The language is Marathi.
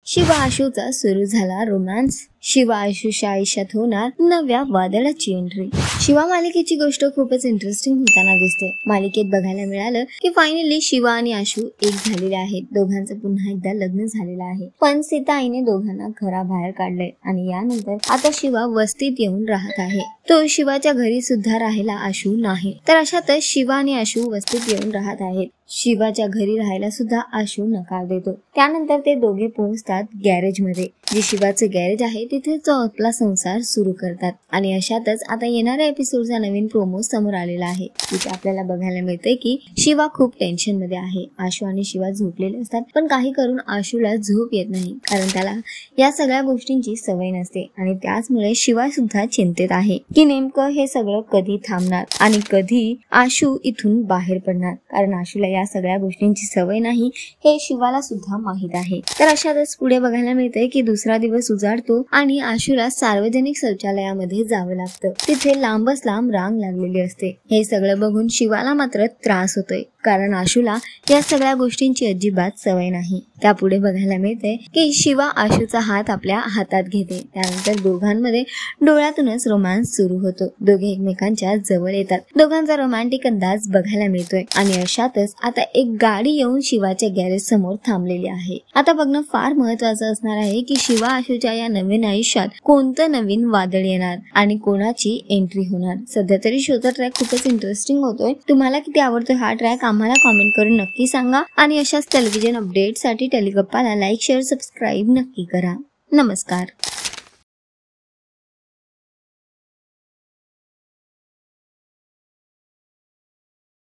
शिवा आशूचा सुरू झाला रोमॅन्स। शिवा आशूच्या आयुष्यात होणार नव्या वादळाची एंट्री। शिवा मालिकेची गोष्ट खूपच इंटरेस्टिंग होताना दिसते। मालिकेत बघायला मिळालं की फायनली शिवा आणि आशू एक झालेले आहेत। दोघांचं पुन्हा एकदा लग्न झालेलं आहे। पण सीता आईने दोघांना घराबाहेर काढलंय आणि यानंतर आता शिवा वस्तीत येऊन राहत आहे। तो शिवाच्या घरी सुद्धा राहायला आशू नाही। तर अशातच शिवा आणि आशू वस्तीत येऊन राहत आहेत। शिवाच्या घरी राहायला सुद्धा आशू नकार देतो। त्यानंतर ते दोघे पोहोचतात गॅरेज मध्ये, जे शिवाचे गॅरेज आहे तिथे तो आपला संसार सुरू करतात। आणि अशातच आता येणाऱ्या एपिसोडचा नवीन प्रोमो समोर आलेला आहे। तिथे आपल्याला बघायला मिळते की शिवा खूप टेन्शन मध्ये आहे। आशू आणि शिवा झोपलेले असतात, पण काही करून आशूला झोप येत नाही, कारण त्याला या सगळ्या गोष्टींची सवय नसते। आणि त्याचमुळे शिवा सुद्धा चिंतेत आहे की नेमकं हे सगळं कधी थांबणार आणि कधी आशू इथून बाहेर पडणार, कारण आशूला या सगळ्या गोष्टींची सवय नाही हे शिवाला सुद्धा माहित आहे। तर अशातच पुढे बघायला मिळते की दुसरा दिवस उजाडतो आणि आशूला सार्वजनिक शौचालयामध्ये जावं लागतं। तिथे लांबच लांब रांग लागलेली असते। हे सगळं बघून शिवाला मात्र त्रास होतोय, कारण आशूला या सगळ्या गोष्टींची अजिबात सवय नाही। त्यापुढे बघायला मिळते की शिवा आशूचा हात आपल्या हातात घेते। त्यानंतर दोघांमध्ये डोळ्यातूनच रोमॅन्स सुरू होतो। दोघे एकमेकांच्या जवळ येतात। दोघांचा रोमॅन्टिक अंदाज बघायला मिळतोय। आणि अशातच आता एक गाडी येऊन शिवाच्या गॅरेज समोर थांबलेली आहे। आता बघणं फार महत्वाचं असणार आहे की शिवा आशूच्या या नवीन आयुष्यात कोणतं नवीन वादळ येणार आणि कोणाची एंट्री होणार। सध्या तरी शोचा ट्रॅक खूपच इंटरेस्टिंग होतोय। तुम्हाला किती आवडतोय हा ट्रॅक आम्हाला कॉमेंट करून नक्की सांगा। आणि अशाच टेलिव्हिजन अपडेटसाठी टेलिगप्पाला लाईक, शेअर, सबस्क्राईब नक्की करा। नमस्कार।